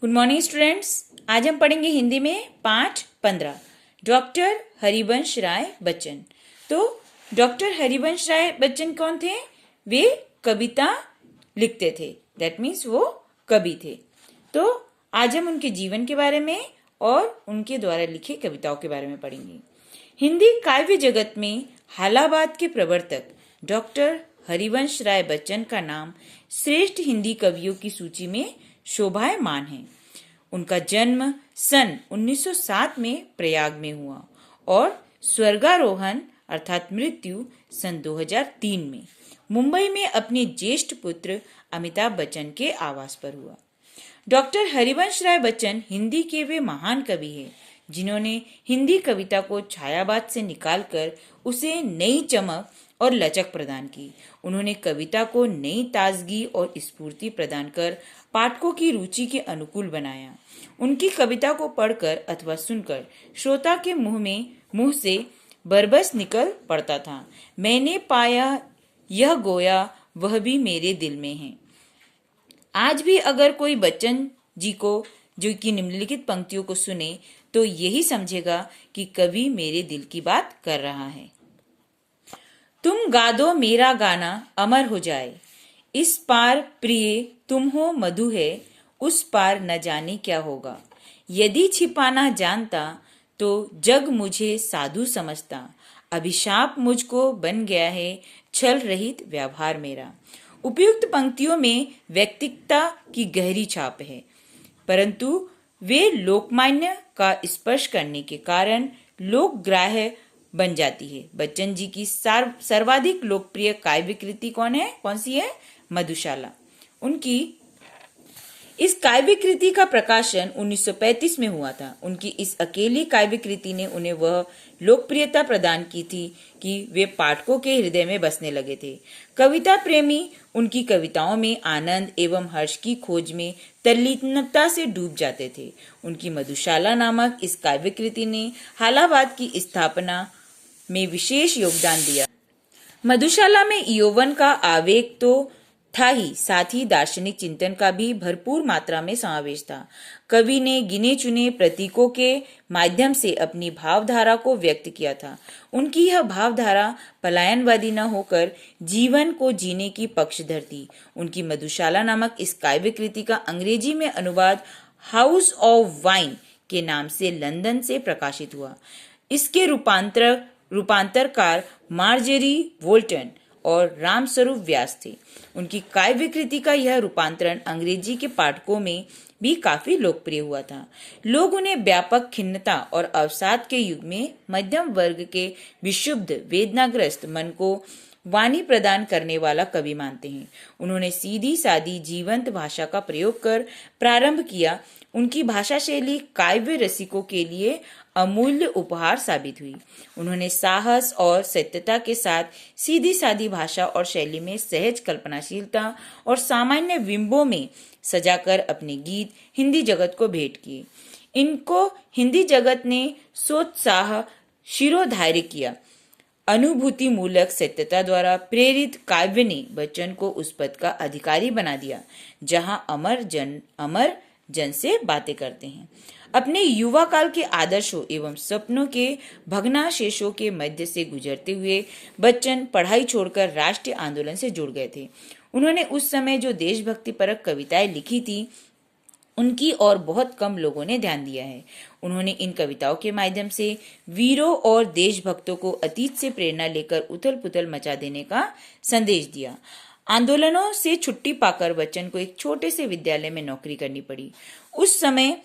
Good morning students. आज हम पढ़ेंगे हिंदी में 5-15 डॉक्टर हरिवंश राय बच्चन। तो डॉक्टर हरिवंश राय बच्चन कौन थे? वे कविता लिखते थे, दैट मीन्स वो कवि थे। तो आज हम उनके जीवन के बारे में और उनके द्वारा लिखे कविताओं के बारे में पढ़ेंगे। हिंदी काव्य जगत में हालाबाद के प्रवर्तक डॉक्टर हरिवंश राय बच्चन का नाम श्रेष्ठ हिंदी कवियों की सूची में शोभायमान है। उनका जन्म सन 1907 में प्रयाग में हुआ और स्वर्गारोहण अर्थात मृत्यु सन 2003 में मुंबई में अपने ज्येष्ठ पुत्र अमिताभ बच्चन के आवास पर हुआ। डॉक्टर हरिवंश राय बच्चन हिंदी के वे महान कवि हैं जिन्होंने हिंदी कविता को छायावाद से निकालकर उसे नई चमक और लचक प्रदान की। उन्होंने कविता को नई ताजगी और स्फूर्ति प्रदान कर पाठकों की रुचि के अनुकूल बनाया। उनकी कविता को पढ़कर अथवा सुनकर श्रोता के मुंह से बरबस निकल पड़ता था। मैंने पाया यह गोया वह भी मेरे दिल में है। आज भी अगर कोई बच्चन जी को जो की निम्नलिखित पंक्तियों को सुने तो यही समझेगा कि कवि मेरे दिल की बात कर रहा है। तुम गा दो मेरा गाना अमर हो जाए, इस पार प्रिय तुम हो मधु है, उस पार न जाने क्या होगा। यदि छिपाना जानता तो जग मुझे साधु समझता, अभिशाप मुझको बन गया है छल रहित व्यवहार मेरा। उपयुक्त पंक्तियों में व्यक्तिगता की गहरी छाप है, परंतु वे लोकमान्य का स्पर्श करने के कारण लोकग्राह्य बन जाती है। बच्चन जी की सर्वाधिक लोकप्रिय काव्य कृति कौन सी है? मधुशाला। उनकी इस काव्य कृति का प्रकाशन 1935 में हुआ था। उनकी इस अकेली काव्य कृति ने उन्हें वह लोकप्रियता प्रदान की थी कि वे पाठकों के हृदय में बसने लगे थे। कविता प्रेमी उनकी कविताओं में आनंद एवं हर्ष की खोज में तल्लीनता से डूब जाते थे। उनकी मधुशाला नामक इस काव्य कृति ने हालाबाद की स्थापना में विशेष योगदान दिया। मधुशाला में यौवन का आवेग तो था ही, साथ ही दार्शनिक चिंतन का भी भरपूर मात्रा में समावेश था। कवि ने गिने चुने प्रतीकों के माध्यम से अपनी भावधारा को व्यक्त किया था। उनकी यह भावधारा पलायनवादी न होकर जीवन को जीने की पक्षधर थी। उनकी मधुशाला नामक इस काव्य कृति का अंग्रेजी में अनुवाद हाउस ऑफ वाइन के नाम से लंदन से प्रकाशित हुआ। इसके रूपांतरकार मार्जेरी वोल्टन और रामस्वरूप व्यास थे। उनकी काव्य कृति का यह रूपांतरण अंग्रेजी के पाठकों में भी काफी लोकप्रिय हुआ था। लोग उन्हें व्यापक खिन्नता और अवसाद के युग में मध्यम वर्ग के विक्षुब्ध वेदनाग्रस्त मन को वाणी प्रदान करने वाला कवि मानते हैं। उन्होंने सीधी सादी जीवंत भाषा का प्रयोग कर प्रारंभ किया। उनकी भाषा शैली काव्य रसिकों के लिए अमूल्य उपहार साबित हुई। उन्होंने साहस और सत्यता के साथ सीधी सादी भाषा और शैली में सहज कल्पनाशीलता और सामान्य बिंबों में सजाकर अपने गीत हिंदी जगत को भेंट किए। इनको हिंदी जगत ने सोत्साह शिरोधार्य किया। अनुभूति मूलक सत्यता द्वारा प्रेरित काव्य ने बच्चन को उस पद का अधिकारी बना दिया जहां अमर जन से बातें करते हैं। अपने युवा काल के आदर्शों एवं सपनों के भग्नाशेषों के मध्य से गुजरते हुए बच्चन पढ़ाई छोड़कर राष्ट्रीय आंदोलन से जुड़ गए थे। उन्होंने उस समय जो देशभक्ति परक कविताएं लिखी थी उनकी और बहुत कम लोगों ने ध्यान दिया है। उन्होंने इन कविताओं के माध्यम से वीरों और देशभक्तों को अतीत से प्रेरणा लेकर उथल पुथल मचा देने का संदेश दिया। आंदोलनों से छुट्टी पाकर बच्चन को एक छोटे से विद्यालय में नौकरी करनी पड़ी। उस समय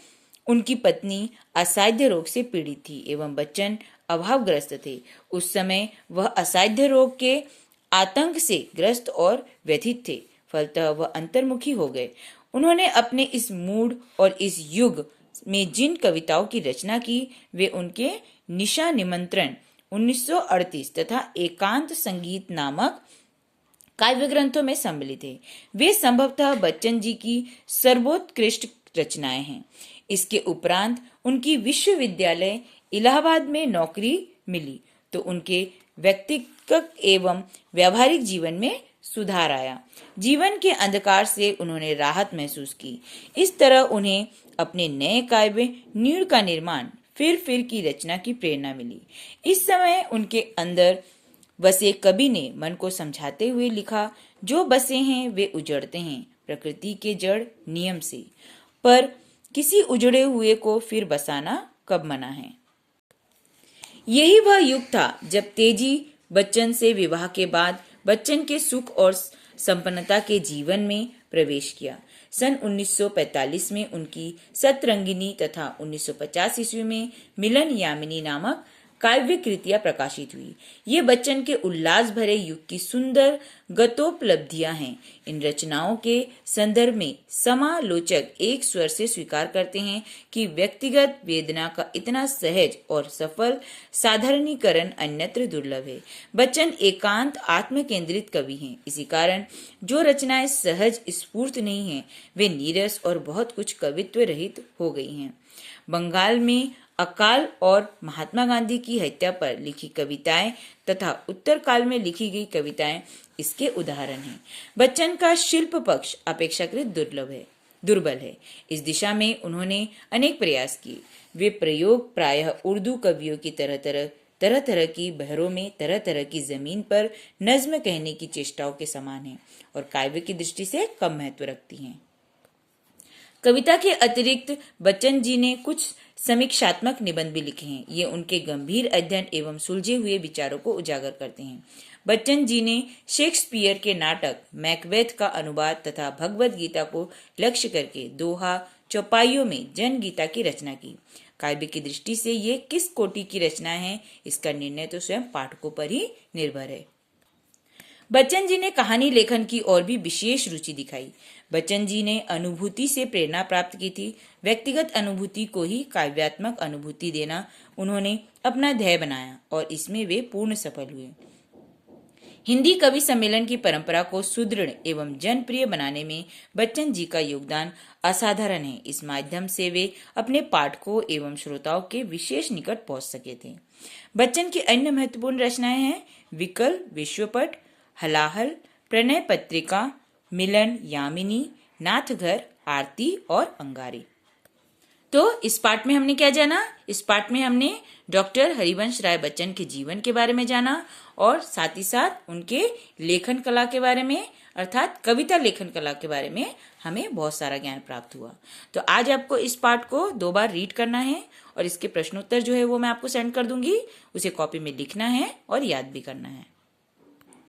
उनकी पत्नी असाध्य रोग से पीड़ित थी एवं बच्चन अभावग्रस्त थे। उस समय वह असाध्य रोग के आतंक से ग्रस्त और व्यथित थे, फलतः वह अंतर्मुखी हो गए। उन्होंने अपने इस मूड और इस युग में जिन कविताओं की रचना की वे उनके निशा निमंत्रण 1938 तथा एकांत संगीत नामक काव्य ग्रंथों में सम्मिलित है। वे संभवतः बच्चन जी की सर्वोत्कृष्ट रचनाएं हैं। इसके उपरांत उनकी विश्वविद्यालय इलाहाबाद में नौकरी मिली तो उनके व्यक्तिगत एवं व्यावहारिक जीवन में सुधार आया। जीवन के अंधकार से उन्होंने राहत महसूस की। इस तरह उन्हें अपने नए काव्य नीड़ का निर्माण फिर की रचना की प्रेरणा मिली। इस समय उनके अंदर बसे कवि ने मन को समझाते हुए लिखा, जो बसे हैं वे उजड़ते हैं प्रकृति के जड़ नियम से, पर किसी उजड़े हुए को फिर बसाना कब मना है। यही वह युग था जब तेजी बच्चन से विवाह के बाद बच्चन के सुख और संपन्नता के जीवन में प्रवेश किया। सन 1945 में उनकी सतरंगिनी तथा 1950 ईस्वी में मिलन यामिनी नामक काव्य कृतियां प्रकाशित हुई। ये बच्चन के उल्लास भरे युग की सुंदर गतोपलब्धियां हैं। इन रचनाओं के संदर्भ में समालोचक एक स्वर से स्वीकार करते हैं कि व्यक्तिगत वेदना का इतना सहज और सफल साधारणीकरण अन्यत्र दुर्लभ है। बच्चन एकांत आत्म केंद्रित कवि हैं। इसी कारण जो रचनाएं सहज स्फूर्त नहीं हैं, वे नीरस और बहुत कुछ कवित्व रहित हो गई हैं। बंगाल में अकाल और महात्मा गांधी की हत्या पर लिखी कविताएं तथा उत्तर काल में लिखी गई कविताएं इसके उदाहरण हैं। बच्चन का शिल्प पक्ष अपेक्षाकृत दुर्बल है। इस दिशा में उन्होंने अनेक प्रयास किए। वे प्रयोग प्रायः उर्दू कवियों की तरह की बहरों में तरह तरह की जमीन पर नज्म कहने की चेष्टाओं के समान है और काव्य की दृष्टि से कम महत्व रखती हैं। कविता के अतिरिक्त बच्चन जी ने कुछ समीक्षात्मक निबंध भी लिखे हैं। ये उनके गंभीर अध्ययन एवं सुलझे हुए विचारों को उजागर करते हैं। बच्चन जी ने शेक्सपियर के नाटक मैकबेथ का अनुवाद तथा भगवद गीता को लक्ष्य करके दोहा चौपाइयों में जन गीता की रचना की। काव्य की दृष्टि से ये किस कोटि की रचना है, इसका निर्णय तो स्वयं पाठकों पर ही निर्भर है। बच्चन जी ने कहानी लेखन की ओर भी विशेष रुचि दिखाई। बच्चन जी ने अनुभूति से प्रेरणा प्राप्त की थी। व्यक्तिगत अनुभूति को ही काव्यात्मक अनुभूति देना उन्होंने अपना ध्येय बनाया और इसमें वे पूर्ण सफल हुए। हिंदी कवि सम्मेलन की परंपरा को सुदृढ़ एवं जनप्रिय बनाने में बच्चन जी का योगदान असाधारण है। इस माध्यम से वे अपने पाठकों एवं श्रोताओं के विशेष निकट पहुंच सके थे। बच्चन की अन्य महत्वपूर्ण रचनाएं हैं विकल, विश्वपट, हलाहल, प्रणय पत्रिका, मिलन यामिनी, नाथघर, आरती और अंगारी। तो इस पाठ में हमने क्या जाना? इस पाठ में हमने डॉक्टर हरिवंश राय बच्चन के जीवन के बारे में जाना और साथ ही साथ उनके लेखन कला के बारे में, अर्थात कविता लेखन कला के बारे में हमें बहुत सारा ज्ञान प्राप्त हुआ। तो आज आपको इस पाठ को 2 बार रीड करना है और इसके प्रश्नोत्तर जो है वो मैं आपको सेंड कर दूंगी। उसे कॉपी में लिखना है और याद भी करना है।